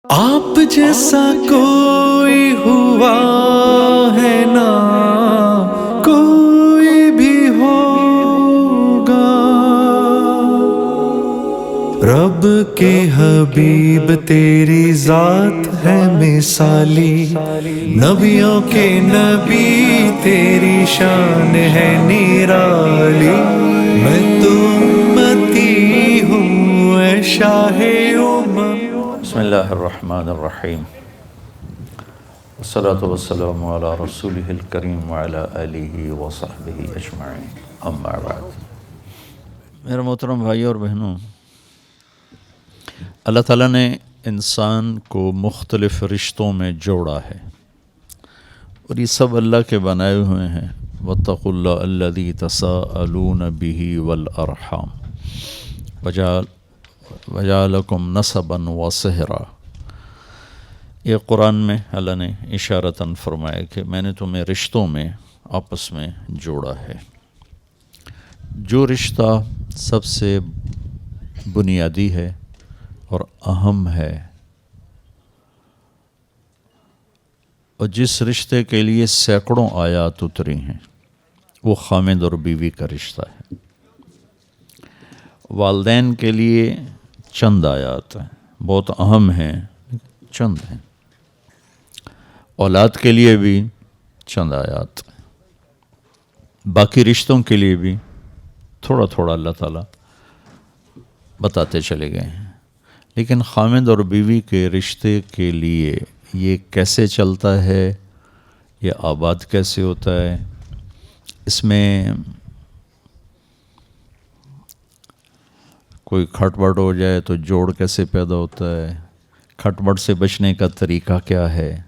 آپ جیسا کوئی ہوا ہے نہ کوئی بھی ہوگا، رب کے حبیب تیری ذات ہے مثالی، نبیوں کے نبی تیری شان ہے نرالی، میں تو امتی ہوں اے شاہ امم۔ بسم اللہ الرحمن الرحیم، والصلاة والسلام علی رسولہ الکریم وعلی آلہ وصحبہ اجمعین، اما بعد۔ میرے محترم بھائی اور بہنوں، اللہ تعالیٰ نے انسان کو مختلف رشتوں میں جوڑا ہے اور یہ سب اللہ کے بنائے ہوئے ہیں۔ واتقوا اللہ الذی تساءلون بہ والارحام وجعلکم نسبا وصہرا۔ یہ قرآن میں اللہ نے اشارتاً فرمایا کہ میں نے تمہیں رشتوں میں آپس میں جوڑا ہے۔ جو رشتہ سب سے بنیادی ہے اور اہم ہے، اور جس رشتے کے لیے سینکڑوں آیات اتری ہیں، وہ خامد اور بیوی کا رشتہ ہے۔ والدین کے لیے چند آیات ہیں، بہت اہم ہیں، چند ہیں۔ اولاد کے لیے بھی چند آیات ہیں، باقی رشتوں کے لیے بھی تھوڑا تھوڑا اللہ تعالیٰ بتاتے چلے گئے ہیں۔ لیکن خامد اور بیوی کے رشتے کے لیے یہ کیسے چلتا ہے، یہ آباد کیسے ہوتا ہے، اس میں کوئی کھٹ پٹ ہو جائے تو جوڑ کیسے پیدا ہوتا ہے، کھٹ پٹ سے بچنے کا طریقہ کیا ہے،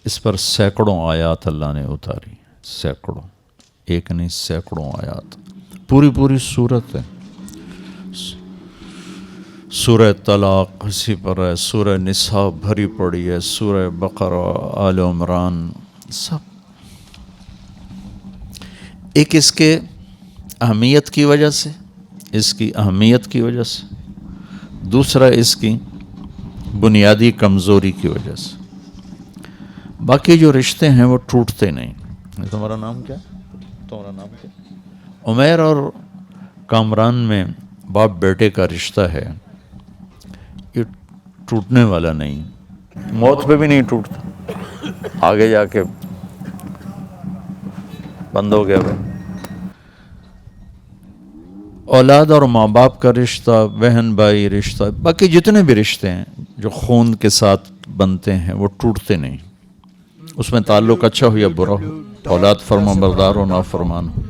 اس پر سینکڑوں آیات اللہ نے اتاری، سینکڑوں، ایک نہیں سینکڑوں آیات، پوری صورت ہے۔ سورہ طلاق اسی پر ہے، سورہ نساء بھری پڑی ہے، سورہ بقرہ، آل عمران، سب ایک اس کے اہمیت کی وجہ سے، اس کی اہمیت کی وجہ سے، دوسرا اس کی بنیادی کمزوری کی وجہ سے۔ باقی جو رشتے ہیں وہ ٹوٹتے نہیں۔ تمہارا نام کیا؟ تمہارا نام کیا؟ عمیر اور کامران میں باپ بیٹے کا رشتہ ہے، یہ ٹوٹنے والا نہیں، موت پہ بھی نہیں ٹوٹتا، آگے جا کے بند ہو گیا بھائی۔ اولاد اور ماں باپ کا رشتہ، بہن بھائی رشتہ، باقی جتنے بھی رشتے ہیں جو خون کے ساتھ بنتے ہیں وہ ٹوٹتے نہیں، اس میں تعلق اچھا ہو یا برا ہو، اولاد فرما بردار ہو نافرمان ہو۔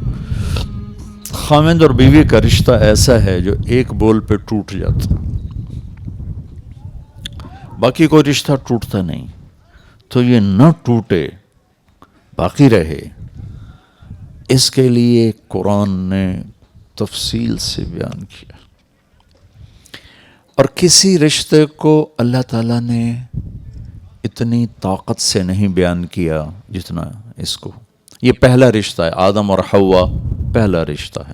خامد اور بیوی کا رشتہ ایسا ہے جو ایک بول پہ ٹوٹ جاتا، باقی کوئی رشتہ ٹوٹتا نہیں۔ تو یہ نہ ٹوٹے، باقی رہے، اس کے لیے قرآن نے تفصیل سے بیان کیا، اور کسی رشتے کو اللہ تعالیٰ نے اتنی طاقت سے نہیں بیان کیا جتنا اس کو۔ یہ پہلا رشتہ ہے، آدم اور حوا پہلا رشتہ ہے،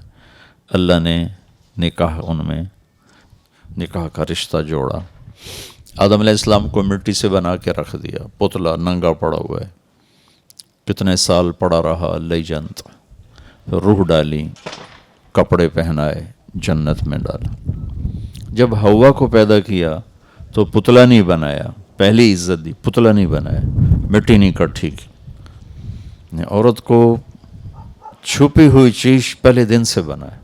اللہ نے نکاح، ان میں نکاح کا رشتہ جوڑا۔ آدم علیہ السلام کو مٹی سے بنا کے رکھ دیا، پتلا ننگا پڑا ہوا ہے، کتنے سال پڑا رہا لئی جنت، روح ڈالی، کپڑے پہنائے، جنت میں ڈالا۔ جب حوا کو پیدا کیا تو پتلا نہیں بنایا، پہلی عزت دی، پتلا نہیں بنایا، مٹی نہیں کٹھی کی، عورت کو چھپی ہوئی چیز پہلے دن سے بنایا۔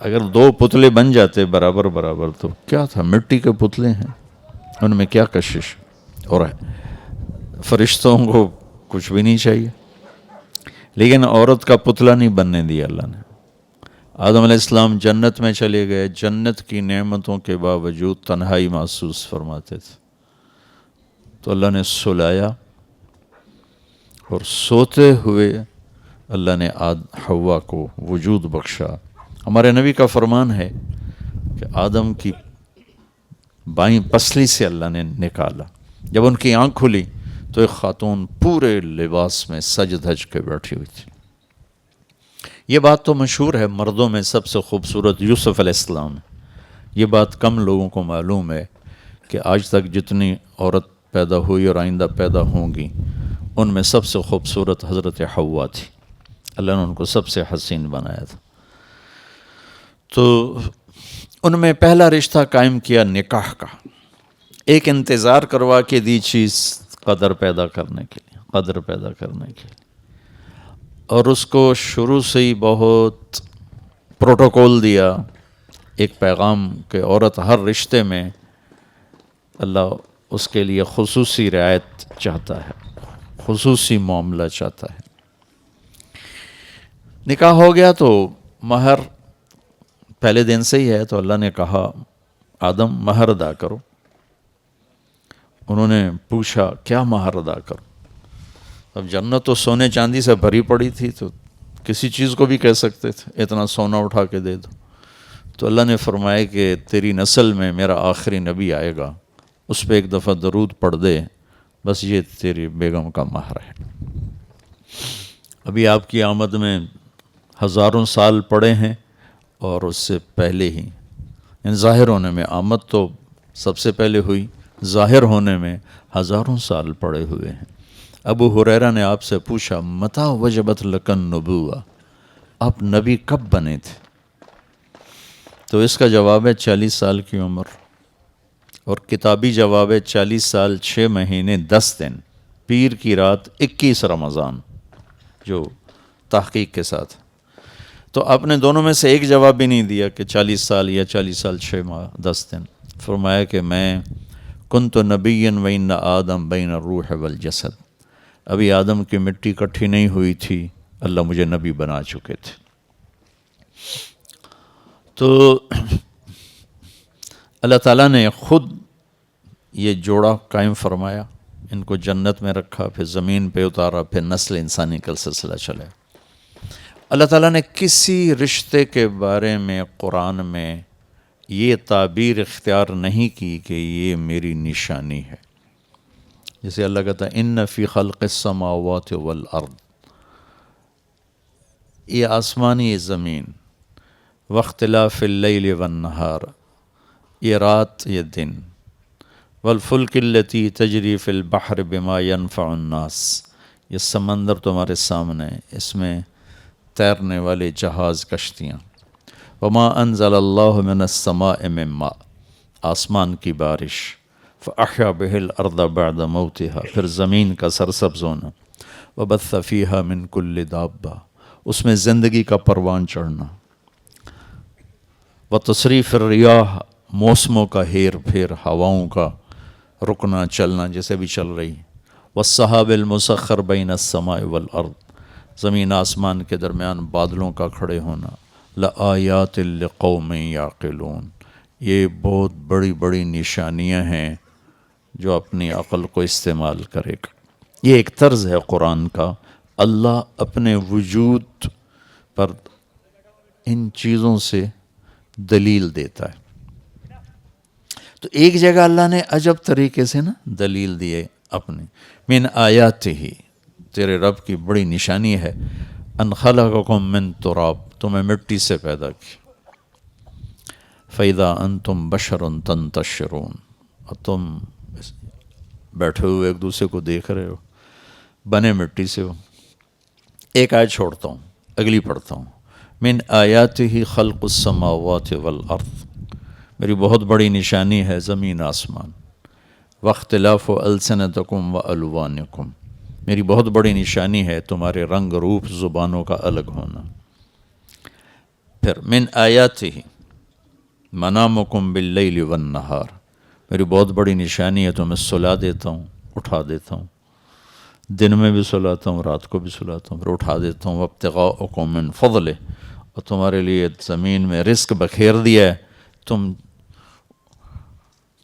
اگر دو پتلے بن جاتے برابر تو کیا تھا، مٹی کے پتلے ہیں، ان میں کیا کشش، اور فرشتوں کو کچھ بھی نہیں چاہیے، لیکن عورت کا پتلا نہیں بننے دیا اللہ نے۔ آدم علیہ السلام جنت میں چلے گئے، جنت کی نعمتوں کے باوجود تنہائی محسوس فرماتے تھے، تو اللہ نے سلایا، اور سوتے ہوئے اللہ نے حوا کو وجود بخشا۔ ہمارے نبی کا فرمان ہے کہ آدم کی بائیں پسلی سے اللہ نے نکالا، جب ان کی آنکھ کھلی تو ایک خاتون پورے لباس میں سج دھج کے بیٹھی ہوئی تھی۔ یہ بات تو مشہور ہے، مردوں میں سب سے خوبصورت یوسف علیہ السلام ہے، یہ بات کم لوگوں کو معلوم ہے کہ آج تک جتنی عورت پیدا ہوئی اور آئندہ پیدا ہوں گی ان میں سب سے خوبصورت حضرت حوا تھی. اللہ نے ان کو سب سے حسین بنایا تھا. تو ان میں پہلا رشتہ قائم کیا نکاح کا. ایک انتظار کروا کے دی چیز قدر پیدا کرنے کے لیے، قدر پیدا کرنے کے لیے، اور اس کو شروع سے ہی بہت پروٹوکول دیا. ایک پیغام کہ عورت ہر رشتے میں اللہ اس کے لیے خصوصی رعایت چاہتا ہے، خصوصی معاملہ چاہتا ہے. نکاح ہو گیا تو مہر پہلے دن سے ہی ہے، تو اللہ نے کہا آدم مہر ادا کرو. انہوں نے پوچھا کیا مہر ادا کرو؟ اب جنت تو سونے چاندی سے بھری پڑی تھی، تو کسی چیز کو بھی کہہ سکتے تھے اتنا سونا اٹھا کے دے دو. تو اللہ نے فرمایا کہ تیری نسل میں میرا آخری نبی آئے گا، اس پہ ایک دفعہ درود پڑھ دے، بس یہ تیری بیگم کا مہر ہے. ابھی آپ کی آمد میں ہزاروں سال پڑے ہیں، اور اس سے پہلے ہی ظاہر ہونے میں آمد تو سب سے پہلے ہوئی، ظاہر ہونے میں ہزاروں سال پڑے ہوئے ہیں. ابو ہریرہ نے آپ سے پوچھا متا وجبت لکن نبوہ، آپ نبی کب بنے تھے؟ تو اس کا جواب ہے 40 سال کی عمر، اور کتابی جواب ہے 40 سال 6 مہینے 10 دن، پیر کی رات 21 رمضان، جو تحقیق کے ساتھ. تو آپ نے دونوں میں سے ایک جواب بھی نہیں دیا کہ 40 سال یا 40 سال 6 ماہ 10 دن. فرمایا کہ میں کنت نبیا وان آدم بین الروح والجسد، ابھی آدم کی مٹی اکٹھی نہیں ہوئی تھی، اللہ مجھے نبی بنا چکے تھے. تو اللہ تعالیٰ نے خود یہ جوڑا قائم فرمایا، ان کو جنت میں رکھا، پھر زمین پہ اتارا، پھر نسل انسانی کا سلسلہ چلے. اللہ تعالیٰ نے کسی رشتے کے بارے میں قرآن میں یہ تعبیر اختیار نہیں کی کہ یہ میری نشانی ہے. جیسے اللہ کہتا ہے ان فی خلق السماوات والارض، یہ آسمان یہ زمین، واختلاف اللیل والنہار، یہ رات یہ دن، والفلک التی تجری فی البحر بما ینفع الناس، یہ سمندر تمہارے سامنے، اس میں تیرنے والے جہاز کشتیاں. وما انزل اللہ من السماء من ماء، آسمان کی بارش، فاحیا بہ الارض بعد موتها، پھر زمین کا سرسبز ہونا، وبث فیہا من کل دابہ، اس میں زندگی کا پروان چڑھنا، وتصریف الریاح، موسموں کا ہیر پھیر، ہواؤں کا رکنا چلنا جیسے بھی چل رہی، والسحاب المسخر بین السماء والارض، زمین آسمان کے درمیان بادلوں کا کھڑے ہونا، لآیات لقوم یعقلون، یہ بہت بڑی بڑی نشانیاں ہیں جو اپنی عقل کو استعمال کرے گا. یہ ایک طرز ہے قرآن کا، اللہ اپنے وجود پر ان چیزوں سے دلیل دیتا ہے. تو ایک جگہ اللہ نے عجب طریقے سے نا دلیل دیے اپنے، من آیات ہی، تیرے رب کی بڑی نشانی ہے، ان خلقکم من تراب، تمہیں مٹی سے پیدا کی، فَإِذَا أَنْتُمْ بَشَرٌ تَنْتَشِرُونَ، اور تم بیٹھے ہوئے ایک دوسرے کو دیکھ رہے ہو، بنے مٹی سے ہو. ایک آیت چھوڑتا ہوں، اگلی پڑھتا ہوں. من آیاتہ خلق السماوات والارض، میری بہت بڑی نشانی ہے زمین آسمان. واختلاف السنتکم والوانکم، میری بہت بڑی نشانی ہے تمہارے رنگ روپ زبانوں کا الگ ہونا. پھر من آیاتہ منامکم باللیل والنہار، میری بہت بڑی نشانی ہے تمہیں سلا دیتا ہوں، اٹھا دیتا ہوں، دن میں بھی سلاتا ہوں، رات کو بھی سلاتا ہوں، پھر اٹھا دیتا ہوں. وابتغاءکم من فضلہ، اور تمہارے لیے زمین میں رزق بکھیر دیا ہے، تم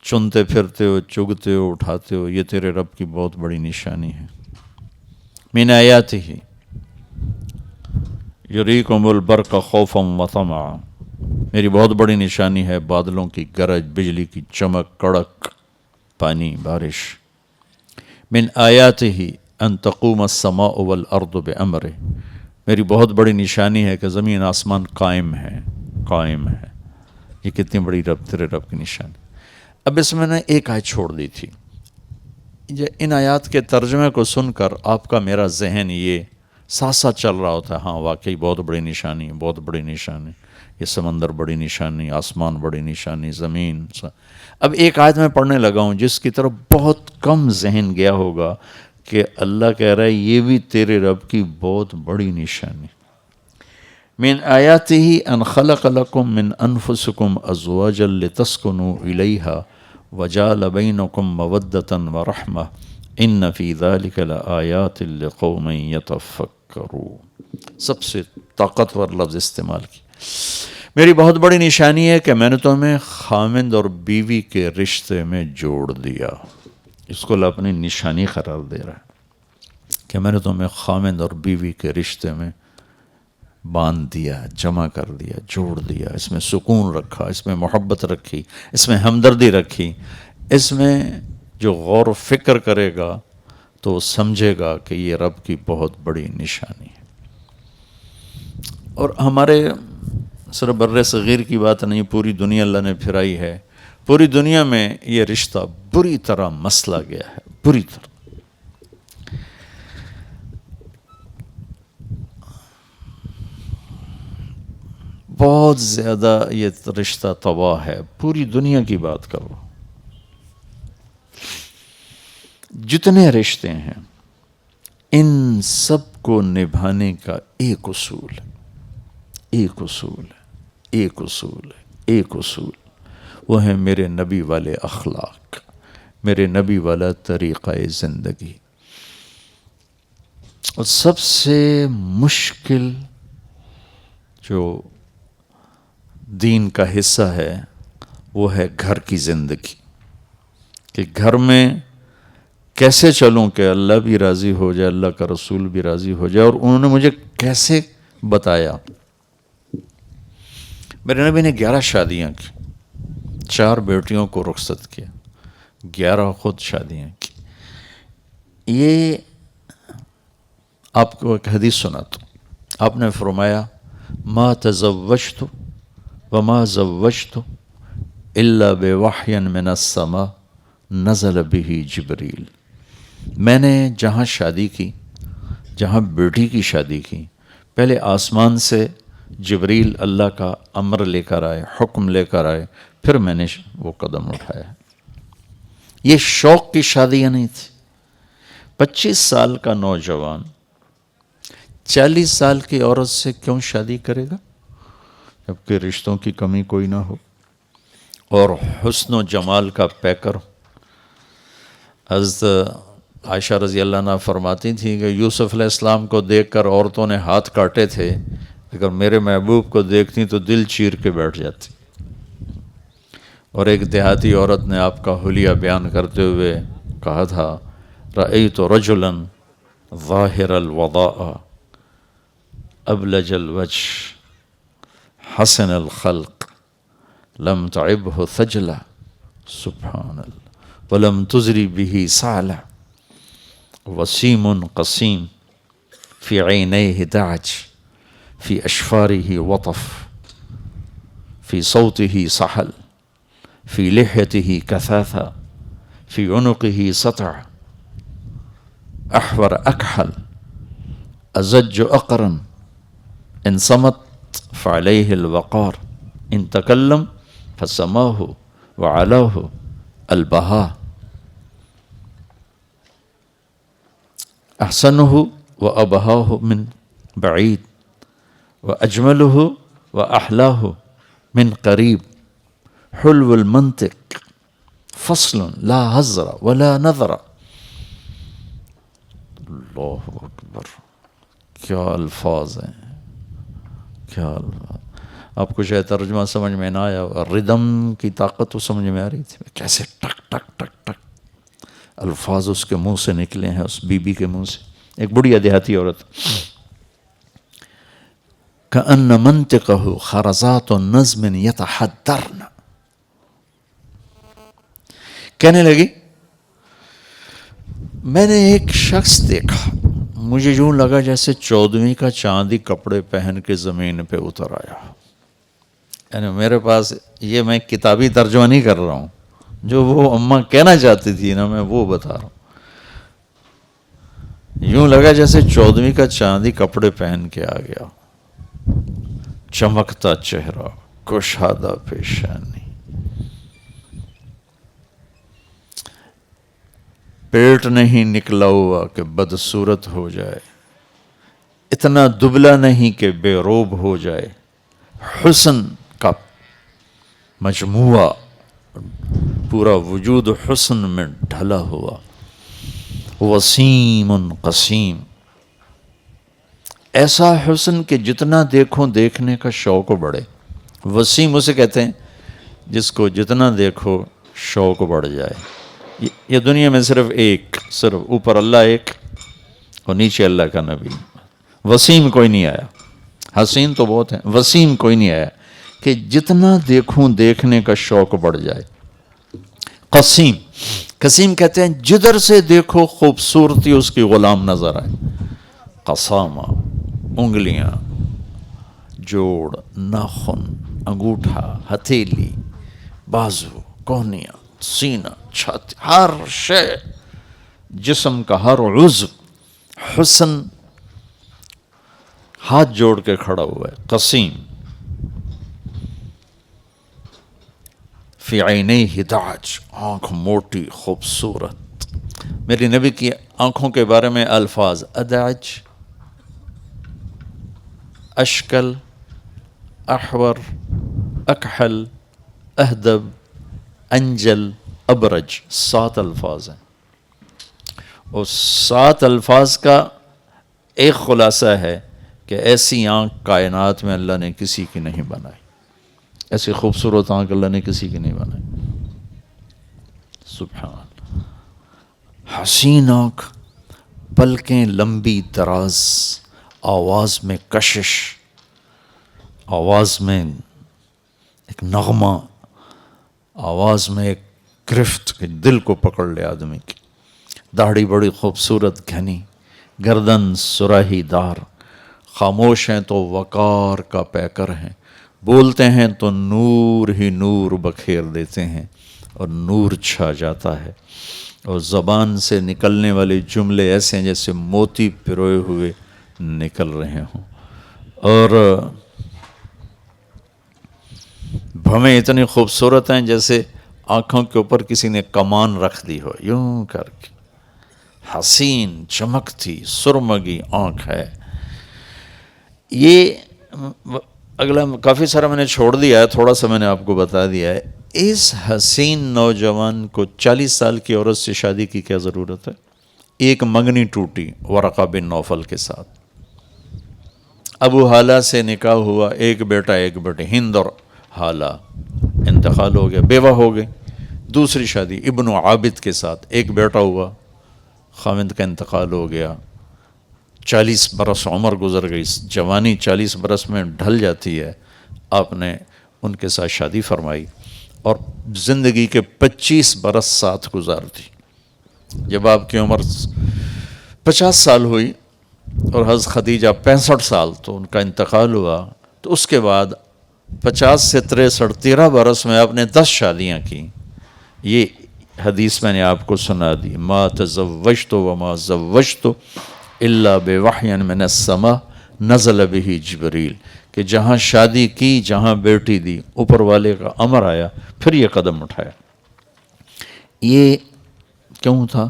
چنتے پھرتے ہو، چگتے ہو، اٹھاتے ہو، یہ تیرے رب کی بہت بڑی نشانی ہے. من آیاتہ یریکم البرق خوفا وطمعا، میری بہت بڑی نشانی ہے بادلوں کی گرج، بجلی کی چمک، کڑک، پانی، بارش. من آیاتہ ان تقوم السماء والارض بامرہ، میری بہت بڑی نشانی ہے کہ زمین آسمان قائم ہے، قائم ہے. یہ کتنی بڑی تیرے رب کی نشانی. اب اس میں نے ایک آیت چھوڑ دی تھی، ان آیات کے ترجمے کو سن کر آپ کا میرا ذہن یہ ساتھ ساتھ چل رہا ہوتا ہے، ہاں واقعی بہت بڑی نشانی، بہت بڑی نشانی، یہ سمندر بڑی نشانی، آسمان بڑی نشانی، زمین۔ اب ایک آیت میں پڑھنے لگا ہوں جس کی طرف بہت کم ذہن گیا ہوگا کہ اللہ کہہ رہا ہے یہ بھی تیرے رب کی بہت بڑی نشانی۔ من آیاتہ ان خلق لکم من انفسکم ازواجا لتسکنوا الیہا وجعل بینکم مودۃ ورحمہ ان فی ذلک لآیات لقوم یتفکرون۔ سب سے طاقتور لفظ استعمال کی، میری بہت بڑی نشانی ہے کہ میں نے تمہیں خامند اور بیوی کے رشتے میں جوڑ دیا۔ اس کو اللہ اپنی نشانی قرار دے رہا ہے کہ میں نے تمہیں خامند اور بیوی کے رشتے میں باندھ دیا، جمع کر دیا، جوڑ دیا، اس میں سکون رکھا، اس میں محبت رکھی، اس میں ہمدردی رکھی۔ اس میں جو غور و فکر کرے گا تو وہ سمجھے گا کہ یہ رب کی بہت بڑی نشانی ہے۔ اور ہمارے صرف بر صغیر کی بات نہیں، پوری دنیا اللہ نے پھرائی ہے، پوری دنیا میں یہ رشتہ بری طرح مسلا گیا ہے، بری طرح۔ بہت زیادہ یہ رشتہ تباہ ہے، پوری دنیا کی بات کرو، جتنے رشتے ہیں ان سب کو نبھانے کا ایک اصول ہے، ایک اصول ہے، ایک اصول ہے، ایک اصول، وہ ہے میرے نبی والے اخلاق، میرے نبی والا طریقہ زندگی۔ اور سب سے مشکل جو دین کا حصہ ہے وہ ہے گھر کی زندگی، کہ گھر میں کیسے چلوں کہ اللہ بھی راضی ہو جائے، اللہ کا رسول بھی راضی ہو جائے۔ اور انہوں نے مجھے کیسے بتایا، میرے نبی نے 11 شادیاں کی، 4 بیٹیوں کو رخصت کیا، 11 خود شادیاں کی۔ یہ آپ کو ایک حدیث سناتا ہوں، آپ نے فرمایا ما تزوجت وما زوجت الا بوحی من السماء نزل به جبریل۔ میں نے جہاں شادی کی، جہاں بیٹی کی شادی کی، پہلے آسمان سے جبریل اللہ کا امر لے کر آئے، حکم لے کر آئے، پھر میں نے وہ قدم اٹھایا۔ یہ شوق کی شادیاں نہیں تھی۔ 25 سال کا نوجوان 40 سال کی عورت سے کیوں شادی کرے گا جبکہ رشتوں کی کمی کوئی نہ ہو اور حسن و جمال کا پیکر۔ حضرت عائشہ رضی اللہ عنہ فرماتی تھیں کہ یوسف علیہ السلام کو دیکھ کر عورتوں نے ہاتھ کاٹے تھے، اگر میرے محبوب کو دیکھتی تو دل چیر کے بیٹھ جاتی۔ اور ایک دیہاتی عورت نے آپ کا حلیہ بیان کرتے ہوئے کہا تھا رأیت رجلا ظاہر الوضاء ابلج الوجه حسن الخلق لم تعبه ثجلة سبحان اللہ ولم تزری به سعلة وسیم قسیم فی عینیہ دعج فی اشفارہ وطف فی صوتہ سحل فی لحیتہ کثاثہ فی عنقہ سطع احور اکحل ازج اقرن ان صمت فعلیہ الوقار ان تکلم فسماہ وعلاہ البہاء احسنہ وابہاہ من بعید واجملہ واحلاہ من قریب حلو المنطق فصل لا حذر ولا نظر۔ اللہ اکبر، کیا الفاظ ہیں، کیا الفاظ۔ آپ کو شاید ترجمہ سمجھ میں نہ آیا، ردم کی طاقت تو سمجھ میں آ رہی تھی، کیسے ٹک ٹک ٹک ٹک الفاظ اس کے منہ سے نکلے ہیں، اس بی بی کے منہ سے۔ ایک بڑھیا دیہاتی عورت، کأن منطقہ خرزات نظم یتحدرن، کہنے لگی میں نے ایک شخص دیکھا، مجھے یوں لگا جیسے 14ویں کا چاندی کپڑے پہن کے زمین پہ اتر آیا۔ یعنی میرے پاس، یہ میں کتابی ترجمہ نہیں کر رہا ہوں، جو وہ اماں کہنا چاہتی تھی نا، میں وہ بتا رہا ہوں. یوں لگا جیسے 14ویں کا چاندی کپڑے پہن کے آ گیا، چمکتا چہرہ، کشادہ پیشانی، پیٹ نہیں نکلا ہوا کہ بدصورت ہو جائے، اتنا دبلا نہیں کہ بے روب ہو جائے، حسن کا مجموعہ، پورا وجود حسن میں ڈھلا ہوا، وسیم قسیم، ایسا حسن کہ جتنا دیکھو دیکھنے کا شوق بڑھے. وسیم اسے کہتے ہیں جس کو جتنا دیکھو شوق بڑھ جائے. یہ دنیا میں صرف اوپر اللہ ایک اور نیچے اللہ کا نبی. وسیم کوئی نہیں آیا. حسین تو بہت ہیں، وسیم کوئی نہیں آیا کہ جتنا دیکھوں دیکھنے کا شوق بڑھ جائے. قسیم کہتے ہیں جدھر سے دیکھو خوبصورتی اس کی غلام نظر آئے. قسامہ، انگلیاں، جوڑ، ناخن، انگوٹھا، ہتھیلی، بازو، کونیاں، سینہ، چھاتی، ہر شے، جسم کا ہر عضو حسن ہاتھ جوڑ کے کھڑا ہوا ہے. قسیم. فی عینیہ داج، آنکھ موٹی خوبصورت. میری نبی کی آنکھوں کے بارے میں الفاظ اداج، اشکل، احور، اکحل، اہدب، انجل، ابرج، 7 الفاظ ہیں. اور 7 الفاظ کا ایک خلاصہ ہے کہ ایسی آنکھ کائنات میں اللہ نے کسی کی نہیں بنائی. ایسی خوبصورت آنکھ اللہ نے کسی کی نہیں بنائی. سبحان اللہ. حسین آنکھ، پلکیں لمبی دراز، آواز میں کشش، آواز میں ایک نغمہ، آواز میں ایک گرفت کہ دل کو پکڑ لے آدمی کی. داڑھی بڑی خوبصورت گھنی، گردن سراہی دار، خاموش ہیں تو وقار کا پیکر ہیں، بولتے ہیں تو نور ہی نور بکھیر دیتے ہیں اور نور چھا جاتا ہے. اور زبان سے نکلنے والے جملے ایسے ہیں جیسے موتی پروئے ہوئے نکل رہے ہوں. اور بھویں اتنی خوبصورت ہیں جیسے آنکھوں کے اوپر کسی نے کمان رکھ دی ہو، یوں کر کے. حسین، چمکتی، سرمگی آنکھ ہے. یہ اگلا کافی سارا میں نے چھوڑ دیا ہے، تھوڑا سا میں نے آپ کو بتا دیا ہے. اس حسین نوجوان کو 40 سال کی عورت سے شادی کی کیا ضرورت ہے؟ ایک منگنی ٹوٹی ورقہ بن نوفل کے ساتھ. ابو حالہ سے نکاح ہوا، ایک بیٹا ایک بیٹی، ہند اور حالہ، انتقال ہو گیا، بیوہ ہو گئی. دوسری شادی ابن عابد کے ساتھ، ایک بیٹا ہوا، خاوند کا انتقال ہو گیا. 40 برس عمر گزر گئی، جوانی 40 برس میں ڈھل جاتی ہے. آپ نے ان کے ساتھ شادی فرمائی اور زندگی کے 25 برس ساتھ گزار دی. جب آپ کی عمر 50 سال ہوئی اور حضرت خدیجہ 65 سال، تو ان کا انتقال ہوا. تو اس کے بعد 50 سے 63 13 برس میں آپ نے 10 شادیاں کی. یہ حدیث میں نے آپ کو سنا دی. ما تزوجت وما زوجت الا بوحی من السماء نزل به جبریل، کہ جہاں شادی کی، جہاں بیٹی دی، اوپر والے کا امر آیا، پھر یہ قدم اٹھایا. یہ کیوں تھا؟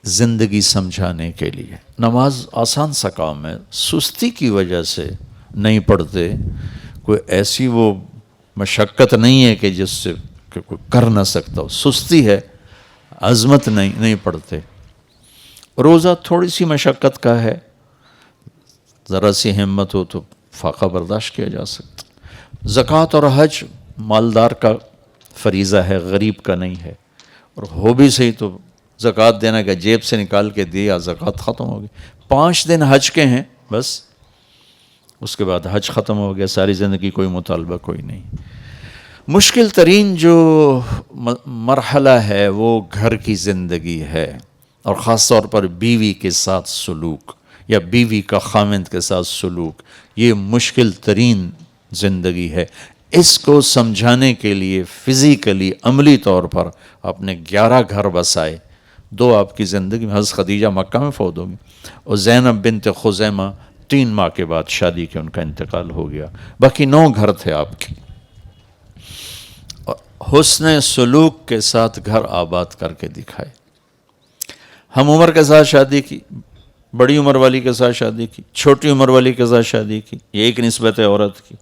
زندگی سمجھانے کے لیے. نماز آسان سا کام ہے، سستی کی وجہ سے نہیں پڑھتے. کوئی ایسی وہ مشقت نہیں ہے کہ جس سے کہ کوئی کر نہ سکتا ہو، سستی ہے، عظمت نہیں پڑھتے. روزہ تھوڑی سی مشقت کا ہے، ذرا سی ہمت ہو تو فاقہ برداشت کیا جا سکتا. زکوٰۃ اور حج مالدار کا فریضہ ہے، غریب کا نہیں ہے. اور ہو بھی صحیح تو زکوٰۃ دینا کہ جیب سے نکال کے دیا، زکوٰۃ ختم ہو گئی. 5 دن حج کے ہیں بس، اس کے بعد حج ختم ہو گیا، ساری زندگی کوئی مطالبہ کوئی نہیں. مشکل ترین جو مرحلہ ہے وہ گھر کی زندگی ہے، اور خاص طور پر بیوی کے ساتھ سلوک یا بیوی کا خاوند کے ساتھ سلوک. یہ مشکل ترین زندگی ہے. اس کو سمجھانے کے لیے فزیکلی عملی طور پر آپ نے 11 گھر بسائے. 2 آپ کی زندگی میں، حضرت خدیجہ مکہ میں فوت ہوگی، اور زینب بنت خزیمہ 3 ماہ کے بعد شادی کے ان کا انتقال ہو گیا. باقی 9 گھر تھے آپ کے. اور حسن سلوک کے ساتھ گھر آباد کر کے دکھائے. ہم عمر کے ساتھ شادی کی، بڑی عمر والی کے ساتھ شادی کی، چھوٹی عمر والی کے ساتھ شادی کی، یہ ایک نسبت ہے عورت کی.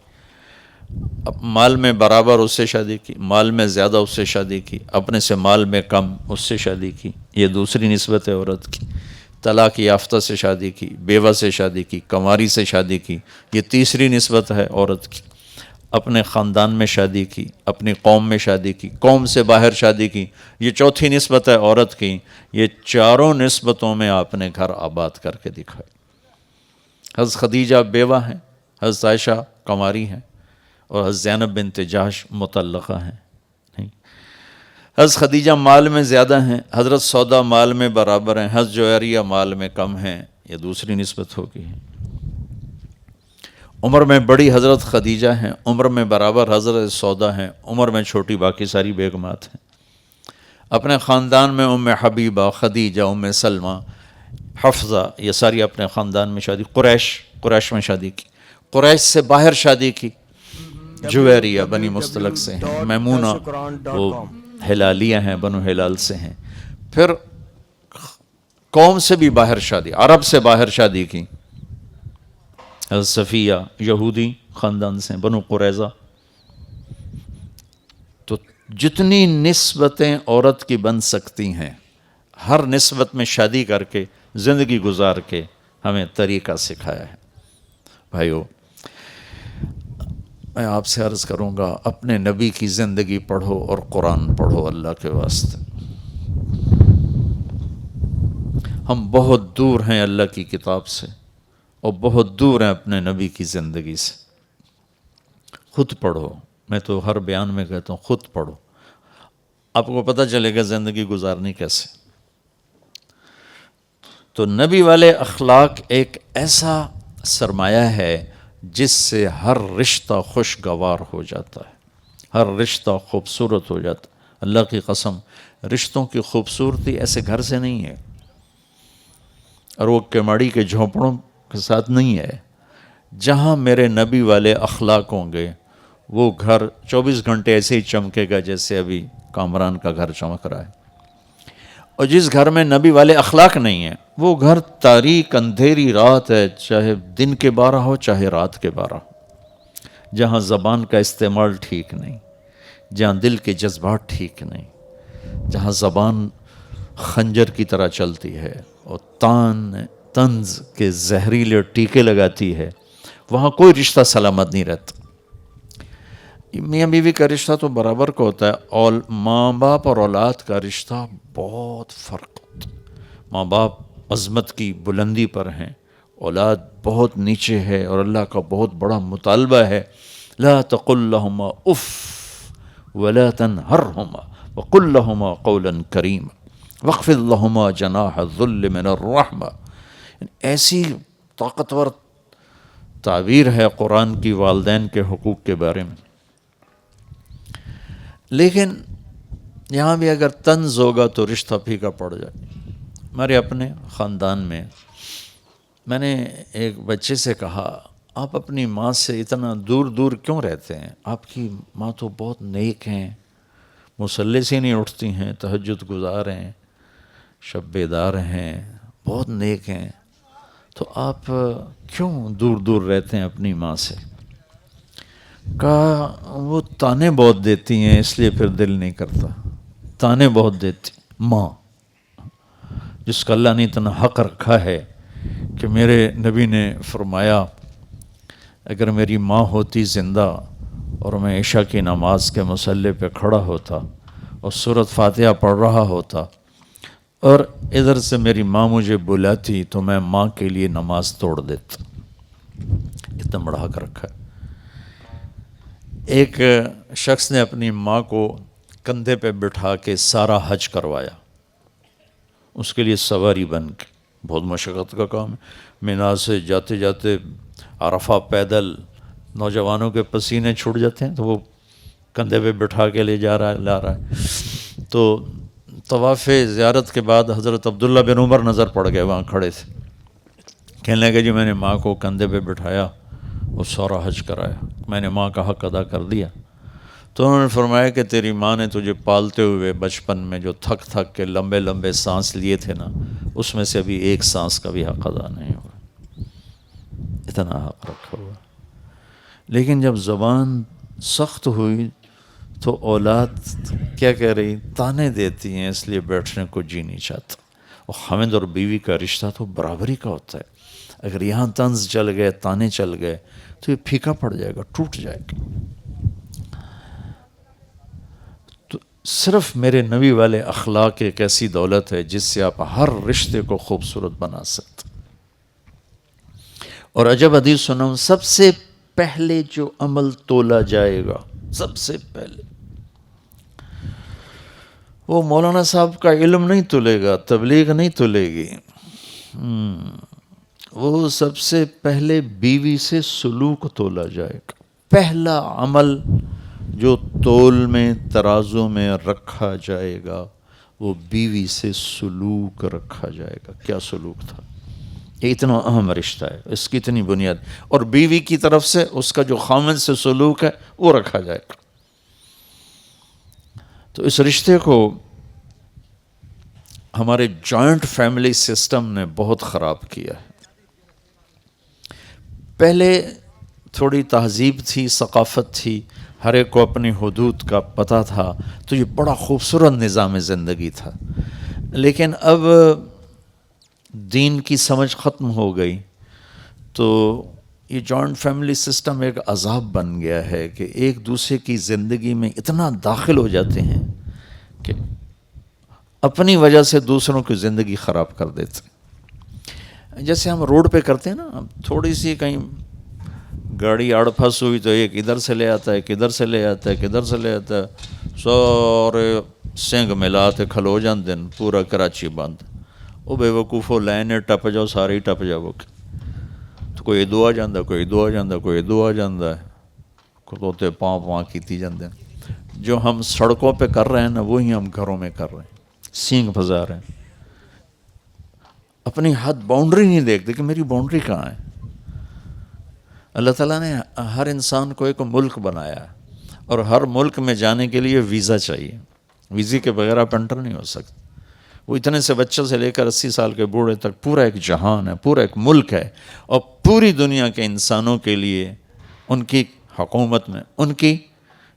اب مال میں برابر اس سے شادی کی، مال میں زیادہ اس سے شادی کی، اپنے سے مال میں کم اس سے شادی کی، یہ دوسری نسبت ہے عورت کی. طلاق یافتہ سے شادی کی، بیوہ سے شادی کی، کنواری سے شادی کی، یہ تیسری نسبت ہے عورت کی. اپنے خاندان میں شادی کی، اپنی قوم میں شادی کی، قوم سے باہر شادی کی، یہ چوتھی نسبت ہے عورت کی. یہ چاروں نسبتوں میں آپ نے گھر آباد کر کے دکھائے. حضرت خدیجہ بیوہ ہیں، حضرت عائشہ کنواری ہیں، اور حضرت زینب بنت جحش مطلقہ ہیں. نہیں، حضرت خدیجہ مال میں زیادہ ہیں، حضرت سودا مال میں برابر ہیں، حضرت جویریہ مال میں کم ہیں، یہ دوسری نسبت ہوگی. عمر میں بڑی حضرت خدیجہ ہیں، عمر میں برابر حضرت سودا ہیں، عمر میں چھوٹی باقی ساری بیگمات ہیں. اپنے خاندان میں ام حبیبہ، خدیجہ، ام سلمہ، حفصہ، یہ ساری اپنے خاندان میں شادی. قریش میں شادی کی. قریش سے باہر شادی کی، جویریہ بنی مستلق سے ہیں، میمونہ وہ ہلالیہ ہیں، بنو ہلال سے ہیں. پھر قوم سے بھی باہر شادی، عرب سے باہر شادی کی. حضرت صفیہ یہودی خاندان سے ہیں، بنو قریظہ. تو جتنی نسبتیں عورت کی بن سکتی ہیں، ہر نسبت میں شادی کر کے زندگی گزار کے ہمیں طریقہ سکھایا ہے. بھائیو، میں آپ سے عرض کروں گا، اپنے نبی کی زندگی پڑھو اور قرآن پڑھو اللہ کے واسطے. ہم بہت دور ہیں اللہ کی کتاب سے، اور بہت دور ہیں اپنے نبی کی زندگی سے. خود پڑھو. میں تو ہر بیان میں کہتا ہوں خود پڑھو، آپ کو پتہ چلے گا زندگی گزارنی کیسے. تو نبی والے اخلاق ایک ایسا سرمایہ ہے جس سے ہر رشتہ خوشگوار ہو جاتا ہے، ہر رشتہ خوبصورت ہو جاتا ہے. اللہ کی قسم، رشتوں کی خوبصورتی ایسے گھر سے نہیں ہے، اور وہ کماڑی کے جھونپڑوں کے ساتھ نہیں ہے. جہاں میرے نبی والے اخلاق ہوں گے وہ گھر 24 گھنٹے ایسے ہی چمکے گا جیسے ابھی کامران کا گھر چمک رہا ہے. اور جس گھر میں نبی والے اخلاق نہیں ہیں وہ گھر تاریک اندھیری رات ہے، چاہے دن کے 12 ہو چاہے رات کے 12 ہو. جہاں زبان کا استعمال ٹھیک نہیں، جہاں دل کے جذبات ٹھیک نہیں، جہاں زبان خنجر کی طرح چلتی ہے اور طنز کے زہریلے ٹیکے لگاتی ہے، وہاں کوئی رشتہ سلامت نہیں رہتا. میاں بیوی کا رشتہ تو برابر کا ہوتا ہے، اور ماں باپ اور اولاد کا رشتہ بہت فرق ہوتا ہے. ماں باپ عظمت کی بلندی پر ہیں، اولاد بہت نیچے ہے، اور اللہ کا بہت بڑا مطالبہ ہے، لا تقل لهما اف ولا تنهرهما وقل لهما قولا کریما واخفض لهما جناح الذل من الرحمہ. ایسی طاقتور تعبیر ہے قرآن کی والدین کے حقوق کے بارے میں. لیکن یہاں بھی اگر طنز ہوگا تو رشتہ پھیکا پڑ جائے. ہمارے اپنے خاندان میں میں نے ایک بچے سے کہا، آپ اپنی ماں سے اتنا دور دور کیوں رہتے ہیں؟ آپ کی ماں تو بہت نیک ہیں، مصلی سے نہیں اٹھتی ہیں، تہجد گزار ہیں، شب بیدار ہیں، بہت نیک ہیں، تو آپ کیوں دور دور رہتے ہیں اپنی ماں سے؟ کہا وہ تانے بہت دیتی ہیں اس لیے پھر دل نہیں کرتا. تانے بہت دیتی ماں، جس کا اللہ نے اتنا حق رکھا ہے کہ میرے نبی نے فرمایا اگر میری ماں ہوتی زندہ اور میں عشاء کی نماز کے مصلی پہ کھڑا ہوتا اور سورۃ فاتحہ پڑھ رہا ہوتا اور ادھر سے میری ماں مجھے بلاتی تو میں ماں کے لیے نماز توڑ دیتا. اتنا بڑا حق رکھا ہے. ایک شخص نے اپنی ماں کو کندھے پہ بٹھا کے سارا حج کروایا، اس کے لیے سواری بن کے. بہت مشقت کا کام ہے. مینا سے جاتے جاتے عرفہ پیدل نوجوانوں کے پسینے چھوٹ جاتے ہیں تو وہ کندھے پہ بٹھا کے لے جا رہا ہے، لا رہا ہے. تو طواف زیارت کے بعد حضرت عبداللہ بن عمر نظر پڑ گئے، وہاں کھڑے تھے. کہنے لگے جی میں نے ماں کو کندھے پہ بٹھایا اور سارا حج کرایا، میں نے ماں کا حق ادا کر دیا. تو انہوں نے فرمایا کہ تیری ماں نے تجھے پالتے ہوئے بچپن میں جو تھک تھک کے لمبے لمبے سانس لیے تھے نا، اس میں سے ابھی ایک سانس کا بھی حق ادا نہیں ہوا، اتنا حق رکھا ہوا. لیکن جب زبان سخت ہوئی تو اولاد کیا کہہ رہی، تانے دیتی ہیں، اس لیے بیٹھنے کو جی نہیں چاہتا. اور خامد اور بیوی کا رشتہ تو برابری کا ہوتا ہے. اگر یہاں طنز چل گئے، تانے چل گئے تو یہ پھیکا پڑ جائے گا، ٹوٹ جائے گا. تو صرف میرے نبی والے اخلاق ایک ایسی دولت ہے جس سے آپ ہر رشتے کو خوبصورت بنا سکتے. اور عجب حدیث سناؤں، سب سے پہلے جو عمل تولا جائے گا، سب سے پہلے، وہ مولانا صاحب کا علم نہیں تلے گا، تبلیغ نہیں تلے گی. وہ سب سے پہلے بیوی سے سلوک تولا جائے گا. پہلا عمل جو تول میں، ترازو میں رکھا جائے گا، وہ بیوی سے سلوک رکھا جائے گا. کیا سلوک تھا؟ یہ اتنا اہم رشتہ ہے، اس کی اتنی بنیاد. اور بیوی کی طرف سے اس کا جو خامد سے سلوک ہے وہ رکھا جائے گا. تو اس رشتے کو ہمارے جوائنٹ فیملی سسٹم نے بہت خراب کیا ہے. پہلے تھوڑی تہذیب تھی، ثقافت تھی، ہر ایک کو اپنی حدود کا پتہ تھا، تو یہ بڑا خوبصورت نظام زندگی تھا. لیکن اب دین کی سمجھ ختم ہو گئی تو یہ جوائنٹ فیملی سسٹم ایک عذاب بن گیا ہے کہ ایک دوسرے کی زندگی میں اتنا داخل ہو جاتے ہیں کہ اپنی وجہ سے دوسروں کی زندگی خراب کر دیتے ہیں. جیسے ہم روڈ پہ کرتے ہیں نا، تھوڑی سی کہیں گاڑی آڑ پھنس ہوئی تو ایک ادھر سے لے آتا ہے، کدھر سے لے آتا ہے، کدھر سے لے آتا ہے، سارے سنگ ملاتے کھلو جاندے ہیں، پورا کراچی بند. وہ بے وقوفو لائن ٹپ جاؤ، سارے ہی ٹپ جاؤ. تو کوئی ادو آ جاندہ، کوئی ادو آ جاندہ، کوئی ادو آ جاندہ ہے، کھلوتے پاؤں پاؤں کیتی جاندے ہیں. جو ہم سڑکوں پہ کر رہے ہیں نا، وہی ہم گھروں میں کر رہے ہیں، سینگ پھنسا رہے ہیں. اپنی حد باؤنڈری نہیں دیکھتے کہ میری باؤنڈری کہاں ہے. اللہ تعالیٰ نے ہر انسان کو ایک ملک بنایا ہے، اور ہر ملک میں جانے کے لیے ویزا چاہیے. ویزے کے بغیر آپ انٹر نہیں ہو سکتے. وہ اتنے سے بچے سے لے کر 80 سال کے بوڑھے تک پورا ایک جہان ہے، پورا ایک ملک ہے، اور پوری دنیا کے انسانوں کے لیے ان کی حکومت میں، ان کی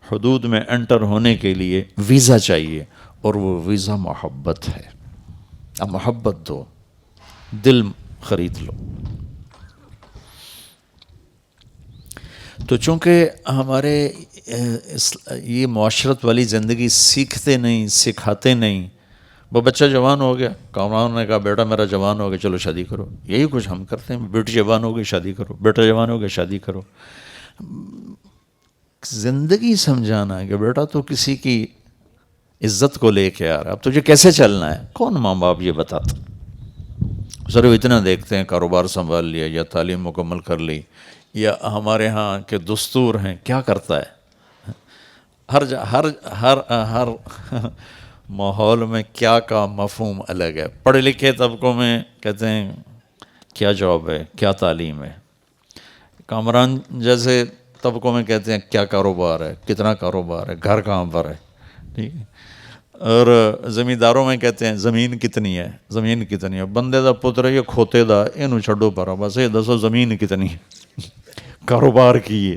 حدود میں انٹر ہونے کے لیے ویزا چاہیے. اور وہ ویزا محبت ہے. اب محبت دو، دل خرید لو. تو چونکہ ہمارے یہ معاشرت والی زندگی سیکھتے نہیں، سکھاتے نہیں. وہ بچہ جوان ہو گیا، کامران نے کہا بیٹا میرا جوان ہو گیا، چلو شادی کرو. یہی کچھ ہم کرتے ہیں. بیٹی جوان ہو گئی، شادی کرو. بیٹا جوان ہو گیا، شادی کرو. زندگی سمجھانا ہے کہ بیٹا تو کسی کی عزت کو لے کے آ رہا ہے، اب تجھے کیسے چلنا ہے. کون ماں باپ یہ بتاتا؟ صرف اتنا دیکھتے ہیں کاروبار سنبھال لیا، یا تعلیم مکمل کر لی، یا ہمارے ہاں کے دستور ہیں. کیا کرتا ہے؟ ہر ماحول میں کیا کا مفہوم الگ ہے. پڑھے لکھے طبقوں میں کہتے ہیں کیا جاب ہے، کیا تعلیم ہے. کامران جیسے طبقوں میں کہتے ہیں کیا کاروبار ہے، کتنا کاروبار ہے، گھر کہاں پر ہے. ٹھیک ہے. اور زمینداروں میں کہتے ہیں زمین کتنی ہے، زمین کتنی ہے. بندے دا پتر ہے یہ کھوتے دا، اینو چھڈو پرا، بس یہ دسو زمین کتنی ہے. کاروبار کی ہے،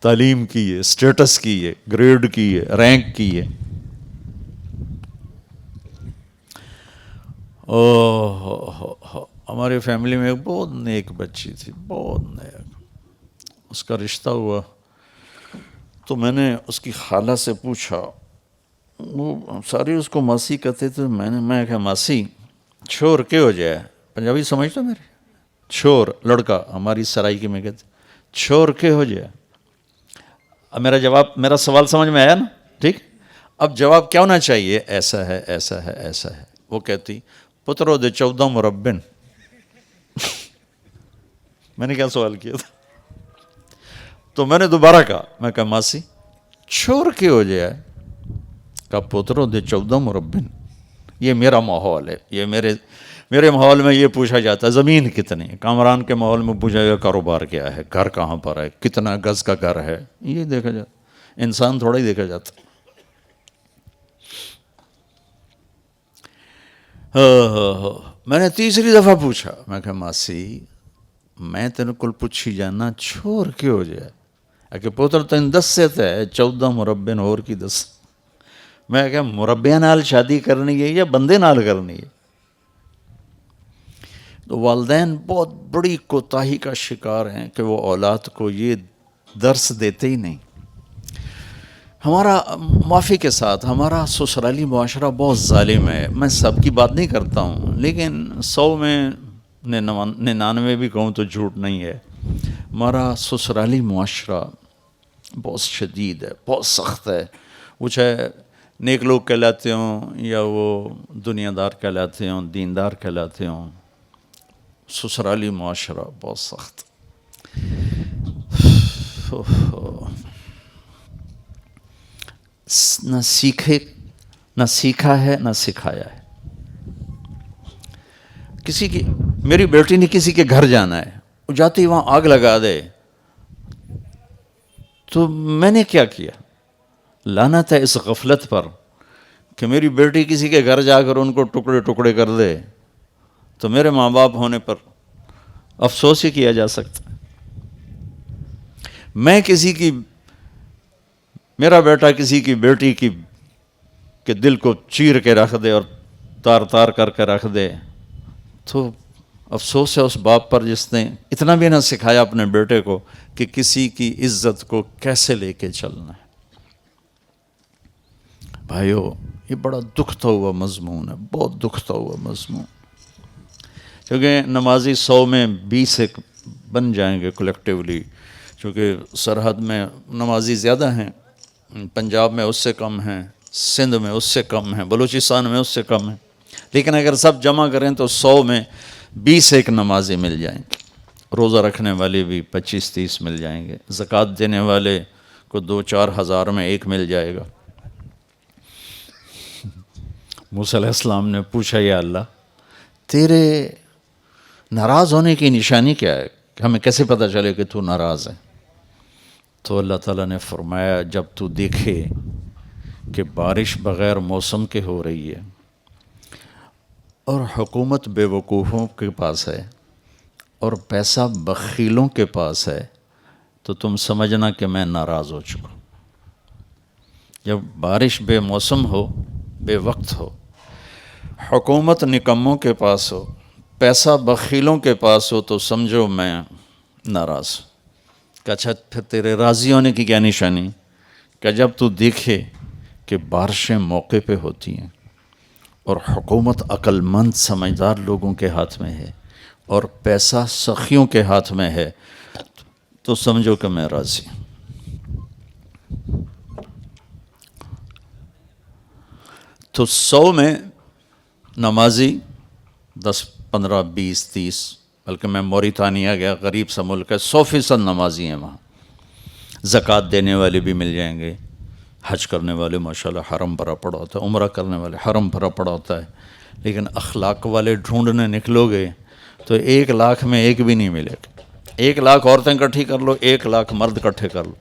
تعلیم کی ہے، سٹیٹس کی ہے، گریڈ کی ہے، رینک کی ہے. ہماری فیملی میں ایک بہت نیک بچی تھی، بہت نیک. اس کا رشتہ ہوا تو میں نے اس کی خالہ سے پوچھا، وہ ساری اس کو ماسی کہتے تھے. میں کہا ماسی چھور کے ہو جائے، پنجابی سمجھتا میرے، چھور لڑکا، ہماری سرائکی میں کہتے چھور کے ہو جائے. اب میرا سوال سمجھ میں آیا نا؟ ٹھیک. اب جواب کیا ہونا چاہیے؟ ایسا ہے، ایسا ہے، ایسا ہے. وہ کہتی پترو دے 14 مربن. میں نے کیا سوال کیا تھا؟ تو میں نے دوبارہ کہا، میں کہا ماسی چھوڑ کے ہو جائے، کہا پوترو دے 14 مربن، یہ میرا ماحول ہے، یہ میرے ماحول میں یہ پوچھا جاتا ہے زمین کتنی، کامران کے ماحول میں پوچھا جاتا کاروبار کیا ہے، گھر کہاں پر ہے، کتنا گز کا گھر ہے، یہ دیکھا جاتا، انسان تھوڑا ہی دیکھا جاتا۔ میں نے تیسری دفعہ پوچھا، میں کہا ماسی میں تیرے کو پوچھی جانا چھوڑ کے ہو جائے، کہ پوتر تین 10 سے تے 14 مربے اور کی 10، میں کہا مربے نال شادی کرنی ہے یا بندے نال کرنی ہے؟ تو والدین بہت بڑی کوتاہی کا شکار ہیں کہ وہ اولاد کو یہ درس دیتے ہی نہیں۔ ہمارا معافی کے ساتھ ہمارا سسرالی معاشرہ بہت ظالم ہے، میں سب کی بات نہیں کرتا ہوں، لیکن 100 میں 99 بھی کہوں تو جھوٹ نہیں ہے۔ ہمارا سسرالی معاشرہ بہت شدید ہے، بہت سخت ہے، وہ چاہے نیک لوگ کہلاتے ہوں یا وہ دنیا دار کہلاتے ہوں، دیندار کہلاتے ہوں، سسرالی معاشرہ بہت سخت۔ نہ سیکھا ہے نہ سکھایا ہے۔ کسی کی، میری بیٹی نے کسی کے گھر جانا ہے، وہ جاتی وہاں آگ لگا دے، تو میں نے کیا کیا؟ لعنت ہے اس غفلت پر کہ میری بیٹی کسی کے گھر جا کر ان کو ٹکڑے ٹکڑے کر دے، تو میرے ماں باپ ہونے پر افسوس ہی کیا جا سکتا۔ میرا بیٹا کسی کی بیٹی کی کے دل کو چیر کے رکھ دے اور تار تار کر کے رکھ دے، تو افسوس ہے اس باپ پر جس نے اتنا بھی نہ سکھایا اپنے بیٹے کو کہ کسی کی عزت کو کیسے لے کے چلنا ہے۔ بھائیو، یہ بڑا دکھتا ہوا مضمون ہے، بہت دکھتا ہوا مضمون، کیونکہ نمازی 100 میں 20 ایک بن جائیں گے کلیکٹیولی، چونکہ سرحد میں نمازی زیادہ ہیں، پنجاب میں اس سے کم ہیں، سندھ میں اس سے کم ہیں، بلوچستان میں اس سے کم ہیں، لیکن اگر سب جمع کریں تو 100 میں 20 ایک نمازی مل جائیں گے، روزہ رکھنے والے بھی 25-30 مل جائیں گے، زکوٰۃ دینے والے کو 2-4 ہزار میں ایک مل جائے گا۔ موسیٰ علیہ السلام نے پوچھا یا اللہ تیرے ناراض ہونے کی نشانی کیا ہے، کہ ہمیں کیسے پتہ چلے کہ تو ناراض ہے؟ تو اللہ تعالیٰ نے فرمایا جب تو دیکھے کہ بارش بغیر موسم کے ہو رہی ہے اور حکومت بے وقوفوں کے پاس ہے اور پیسہ بخیلوں کے پاس ہے، تو تم سمجھنا کہ میں ناراض ہو چکا۔ جب بارش بے موسم ہو، بے وقت ہو، حکومت نکموں کے پاس ہو، پیسہ بخیلوں کے پاس ہو، تو سمجھو میں ناراض ہوں۔ کہ اچھا پھر تیرے راضی ہونے کی کیا نشانی؟ کہ جب تو دیکھے کہ بارشیں موقع پہ ہوتی ہیں اور حکومت عقل مند سمجھدار لوگوں کے ہاتھ میں ہے اور پیسہ سخیوں کے ہاتھ میں ہے، تو سمجھو کہ میں راضی ہوں۔ تو 100 میں نمازی 10 15 20 30، بلکہ میں موریتانیہ گیا، غریب سا ملک ہے، 100% نمازی ہیں وہاں، زکوٰۃ دینے والے بھی مل جائیں گے، حج کرنے والے ماشاءاللہ حرم بھرا پڑا ہوتا ہے، عمرہ کرنے والے حرم بھرا پڑا ہوتا ہے، لیکن اخلاق والے ڈھونڈنے نکلو گے تو 1 لاکھ میں ایک بھی نہیں ملے گا۔ 1 لاکھ عورتیں اکٹھی کر لو، 1 لاکھ مرد اکٹھے کر لو،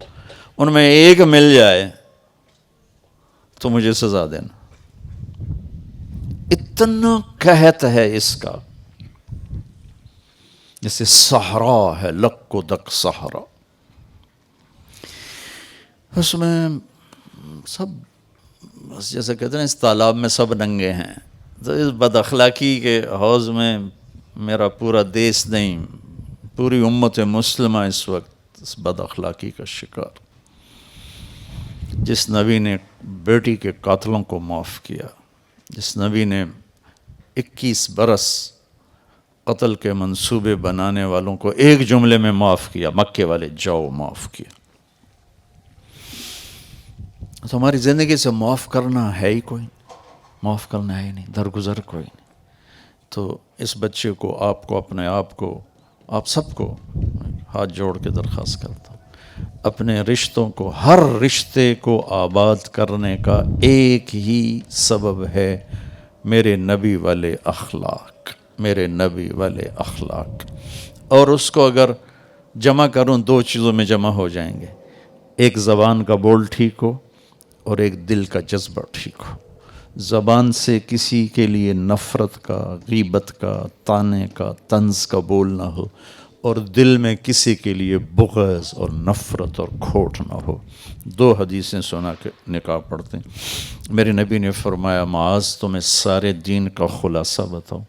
ان میں ایک مل جائے تو مجھے سزا دینا۔ اتنا قحط ہے اس کا، جیسے صحرا ہے، لک و دک صحرا، اس میں سب بس جیسے کہتے ہیں اس تالاب میں سب ننگے ہیں۔ تو اس بد اخلاقی کے حوض میں میرا پورا دیس نہیں، پوری امت مسلمہ اس وقت اس بد اخلاقی کا شکار۔ جس نبی نے بیٹی کے قاتلوں کو معاف کیا، جس نبی نے 21 برس قتل کے منصوبے بنانے والوں کو ایک جملے میں معاف کیا، مکے والے جاؤ معاف کیا، تو ہماری زندگی سے معاف کرنا ہے ہی کوئی، معاف کرنا ہے ہی نہیں، درگزر کوئی نہیں۔ تو اس بچے کو، آپ کو، اپنے آپ کو، آپ سب کو ہاتھ جوڑ کے درخواست کرتا ہوں، اپنے رشتوں کو، ہر رشتے کو آباد کرنے کا ایک ہی سبب ہے، میرے نبی والے اخلاق، میرے نبی والے اخلاق۔ اور اس کو اگر جمع کروں، دو چیزوں میں جمع ہو جائیں گے، ایک زبان کا بول ٹھیک ہو اور ایک دل کا جذبہ ٹھیک ہو۔ زبان سے کسی کے لیے نفرت کا، غیبت کا، طعنے کا، طنز کا بول نہ ہو، اور دل میں کسی کے لیے بغض اور نفرت اور کھوٹ نہ ہو۔ دو حدیثیں سنا کے نکاح پڑھتے ہیں۔ میرے نبی نے فرمایا، معاذ تمہیں سارے دین کا خلاصہ بتاؤں۔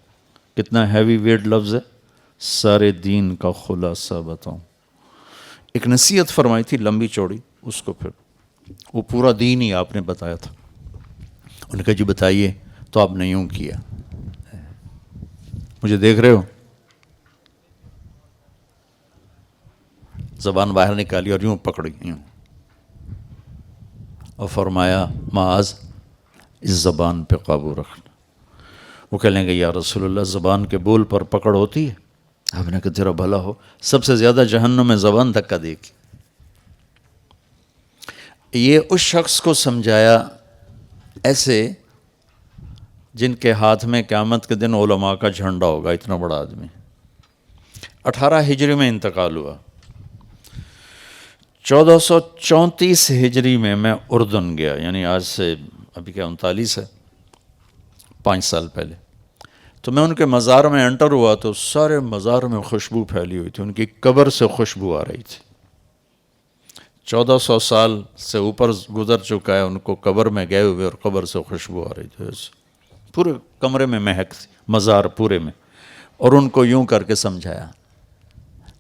کتنا ہیوی ویٹ لفظ ہے، سارے دین کا خلاصہ بتاؤں۔ ایک نصیحت فرمائی تھی لمبی چوڑی، اس کو پھر وہ پورا دین ہی آپ نے بتایا تھا۔ انہوں نے کہا جی بتائیے، تو آپ نے یوں کیا، مجھے دیکھ رہے ہو، زبان باہر نکالی اور یوں پکڑی، یوں، اور فرمایا معاذ اس زبان پہ قابو رکھنا۔ وہ کہہ لیں گے یا رسول اللہ زبان کے بول پر پکڑ ہوتی ہے؟ آپ نے کہا تیرا بھلا ہو، سب سے زیادہ جہنم میں زبان دھکا دے گی۔ یہ اس شخص کو سمجھایا ایسے جن کے ہاتھ میں قیامت کے دن علماء کا جھنڈا ہوگا، اتنا بڑا آدمی۔ 18 ہجری میں انتقال ہوا، 1434 ہجری میں اردن گیا، یعنی آج سے ابھی کیا 39 ہے، 5 سال پہلے۔ تو میں ان کے مزار میں انٹر ہوا تو سارے مزار میں خوشبو پھیلی ہوئی تھی، ان کی قبر سے خوشبو آ رہی تھی۔ 1400 سال سے اوپر گزر چکا ہے، ان کو قبر میں گئے ہوئے اور قبر سے خوشبو آ رہی تھی، پورے کمرے میں مہک تھی، مزار پورے میں۔ اور ان کو یوں کر کے سمجھایا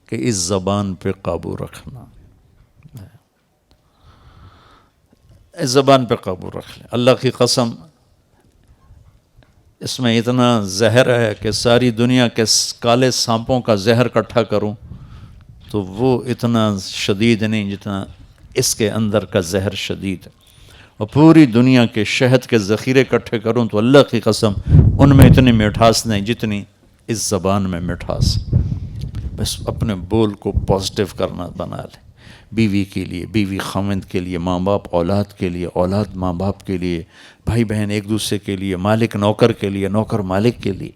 کہ اس زبان پہ قابو رکھنا، اس زبان پہ قابو رکھ لیں۔ اللہ کی قسم اس میں اتنا زہر ہے کہ ساری دنیا کے کالے سانپوں کا زہر اکٹھا کروں تو وہ اتنا شدید نہیں جتنا اس کے اندر کا زہر شدید ہے، اور پوری دنیا کے شہد کے ذخیرے اکٹھے کروں تو اللہ کی قسم ان میں اتنی مٹھاس نہیں جتنی اس زبان میں مٹھاس۔ بس اپنے بول کو پازیٹیو کرنا بنا لیں، بیوی کے لیے، بیوی خاوند کے لیے، ماں باپ اولاد کے لیے، اولاد ماں باپ کے لیے، بھائی بہن ایک دوسرے کے لیے، مالک نوکر کے لیے، نوکر مالک کے لیے،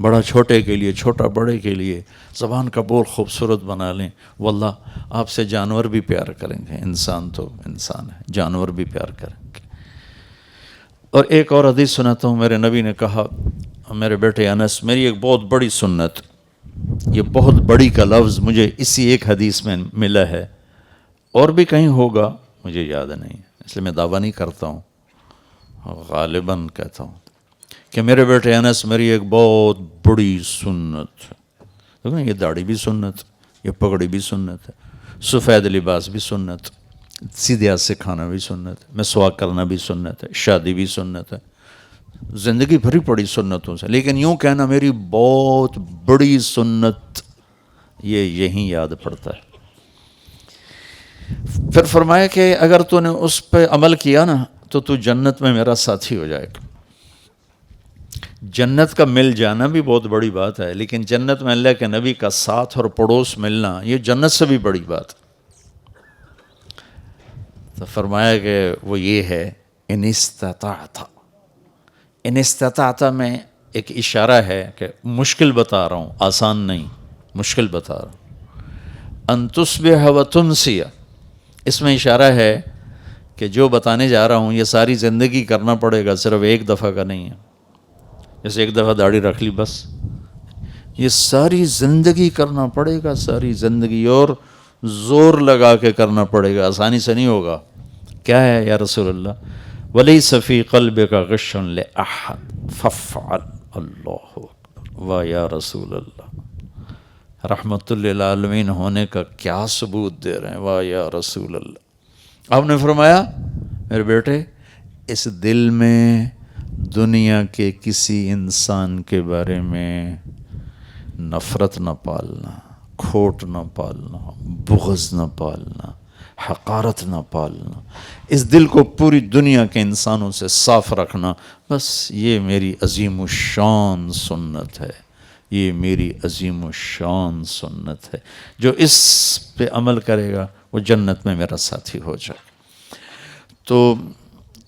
بڑا چھوٹے کے لیے، چھوٹا بڑے کے لیے۔ زبان کا بول خوبصورت بنا لیں، واللہ آپ سے جانور بھی پیار کریں گے۔ انسان تو انسان ہے، جانور بھی پیار کریں گے۔ اور ایک اور حدیث سناتا ہوں، میرے نبی نے کہا، میرے بیٹے انس، میری ایک بہت بڑی سنت، یہ بہت بڑی کا لفظ مجھے اسی ایک حدیث میں ملا ہے، اور بھی کہیں ہوگا مجھے یاد نہیں، اس لیے میں دعویٰ نہیں کرتا ہوں، غالباً کہتا ہوں کہ میرے بیٹے انس، میری ایک بہت بڑی سنت ہے۔ دیکھو یہ داڑھی بھی سنت، یہ پگڑی بھی سنت ہے، سفید لباس بھی سنت، سیدھے ہاتھ سے کھانا بھی سنت ہے، مسواک کرنا بھی سنت ہے، شادی بھی سنت ہے، زندگی بھری پڑی سنتوں سے، لیکن یوں کہنا میری بہت بڑی سنت، یہ یہیں یاد پڑتا ہے۔ پھر فرمایا کہ اگر تو نے اس پہ عمل کیا نا تو تو جنت میں میرا ساتھی ہو جائے گا۔ جنت کا مل جانا بھی بہت بڑی بات ہے، لیکن جنت میں اللہ کے نبی کا ساتھ اور پڑوس ملنا یہ جنت سے بھی بڑی بات ہے۔ تو فرمایا کہ وہ یہ ہے، ان استطاعت، ان استطاعت میں ایک اشارہ ہے کہ مشکل بتا رہا ہوں، آسان نہیں، مشکل بتا رہا ہوں۔ ان تصبح و تمسی، اس میں اشارہ ہے کہ جو بتانے جا رہا ہوں یہ ساری زندگی کرنا پڑے گا، صرف ایک دفعہ کا نہیں ہے۔ جیسے ایک دفعہ داڑھی رکھ لی بس، یہ ساری زندگی کرنا پڑے گا، ساری زندگی، اور زور لگا کے کرنا پڑے گا، آسانی سے نہیں ہوگا۔ کیا ہے یا رسول اللہ؟ وَلَيْسَ فِي قَلْبِكَ غِشٌّ لِأَحَدٍ فَافْعَلْ۔ اللہ اکبر، واہ یا رسول اللہ، رحمت للعالمین ہونے کا کیا ثبوت دے رہے ہیں، واہ یا رسول اللہ۔ آپ نے فرمایا میرے بیٹے، اس دل میں دنیا کے کسی انسان کے بارے میں نفرت نہ پالنا، کھوٹ نہ پالنا، بغض نہ پالنا، حقارت نہ پالنا، اس دل کو پوری دنیا کے انسانوں سے صاف رکھنا، بس یہ میری عظیم الشان سنت ہے، یہ میری عظیم و شان سنت ہے، جو اس پہ عمل کرے گا وہ جنت میں میرا ساتھی ہو جائے۔ تو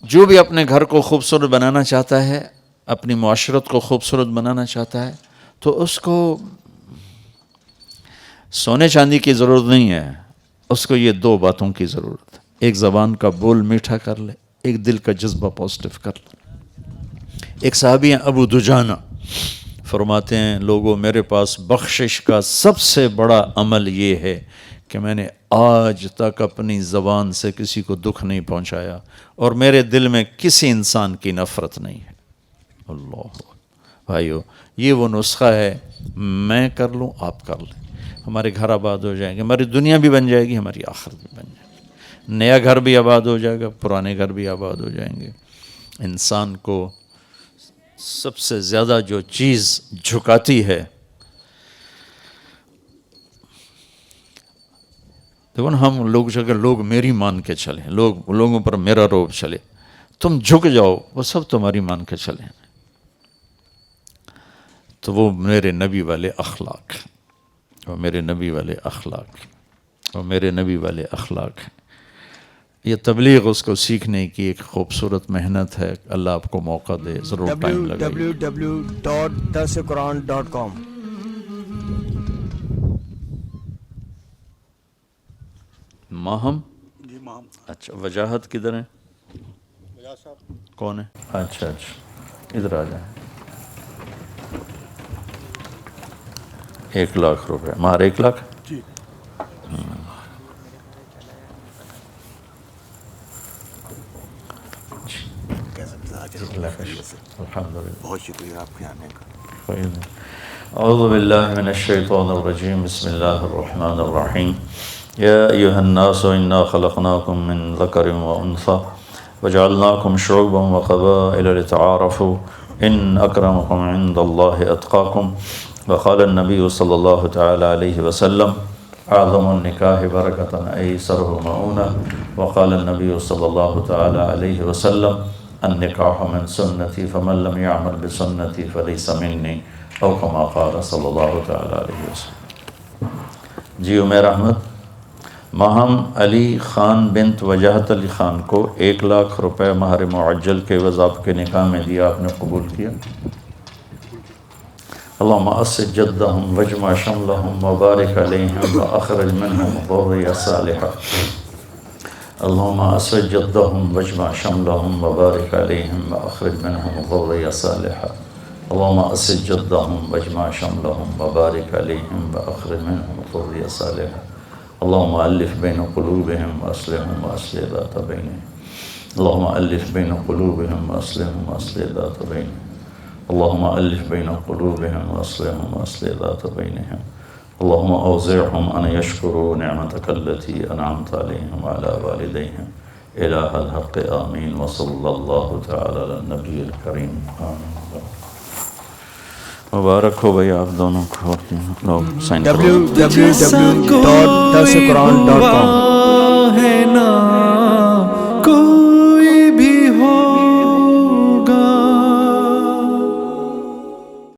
جو بھی اپنے گھر کو خوبصورت بنانا چاہتا ہے، اپنی معاشرت کو خوبصورت بنانا چاہتا ہے، تو اس کو سونے چاندی کی ضرورت نہیں ہے، اس کو یہ دو باتوں کی ضرورت ہے۔ ایک زبان کا بول میٹھا کر لے، ایک دل کا جذبہ پازیٹیو کر لے۔ ایک صحابی ہیں ابو دجانہ، فرماتے ہیں لوگوں میرے پاس بخشش کا سب سے بڑا عمل یہ ہے کہ میں نے آج تک اپنی زبان سے کسی کو دکھ نہیں پہنچایا اور میرے دل میں کسی انسان کی نفرت نہیں ہے۔ اللہ بھائیو، یہ وہ نسخہ ہے، میں کر لوں آپ کر لیں، ہمارے گھر آباد ہو جائیں گے، ہماری دنیا بھی بن جائے گی، ہماری آخرت بھی بن جائے گی، نیا گھر بھی آباد ہو جائے گا، پرانے گھر بھی آباد ہو جائیں گے۔ انسان کو سب سے زیادہ جو چیز جھکاتی ہے، دیکھو نا، ہم لوگ میری مان کے چلیں، لوگوں پر میرا روب چلے، تم جھک جاؤ، وہ سب تمہاری مان کے چلیں، تو وہ میرے نبی والے اخلاق ہیں، وہ میرے نبی والے اخلاق ہیں، وہ میرے نبی والے اخلاق ہیں۔ یہ تبلیغ اس کو سیکھنے کی ایک خوبصورت محنت ہے، اللہ آپ کو موقع دے، ضرور ٹائم لگے۔ www.darsequran.com ماہم، جی ماہم اچھا، وجاہت کدھر ہے؟ وجاہت صاحب کون ہے؟ اچھا اچھا، ادھر آ جائیں۔ 1,00,000 روپے مہر 1,00,000۔ جی الحمد للہ، بہت شکریہ آپ کے آنے کا۔ اعوذ باللہ من الشیطان الرجیم، بسم اللہ الرحمن الرحیم۔ یا ایہا الناس انا خلقناکم من ذکر وانثی وجعلناکم شعوبا وقبائل لتعارفوا ان اکرمکم عند اللہ اتقاکم۔ وقال النبی صلی اللہ تعالی علیہ وسلم اعظم النکاح برکۃ ایسرہ مؤونہ۔ وقال النبی صلی اللہ تعالی علیہ وسلم النکاح من سنتی فمن لم يعمل بسنتی فلیس منی، او کما قال صلی اللہ تعالی علیہ وسلم۔ جی عمیر احمد، ماہم علی خان بنت وجاہت علی خان کو 1,00,000 روپے مہر معجل کے عوض آپ کے نکاح میں دیا، آپ نے قبول کیا؟ اللہم اسد جدہم واجمع شملہم وبارک علیہم واخرج منہم ذریہ صالحہ۔ اللہم اسد جدہم واجمع شملہم وبارک علیہم واخرج منہم ذریہ صالحہ۔ اللہم اسد جدہم واجمع شملہم وبارک علیہم واخرج منہم ذریہ صالحہ۔ اللہم الف بین قلوبہم واصلحہم واصلح ذات بینہم۔ اللہم الف بین قلوبہم واصلحہم واصلح ذات بینہم۔ اللہم الف بین قلوبہم واصلحہم واصلح ذات بینہم۔ اللہم اوزعہم ان یشکروا نعمتک التی انعمت علیہم وعلی والدیہم الہ الحق آمین، وصلی اللہ تعالی علی النبی الکریم، آمین۔ مبارک ہو بھئی آپ دونوں کو، لوگ سائن کرو۔ www.darsequran.com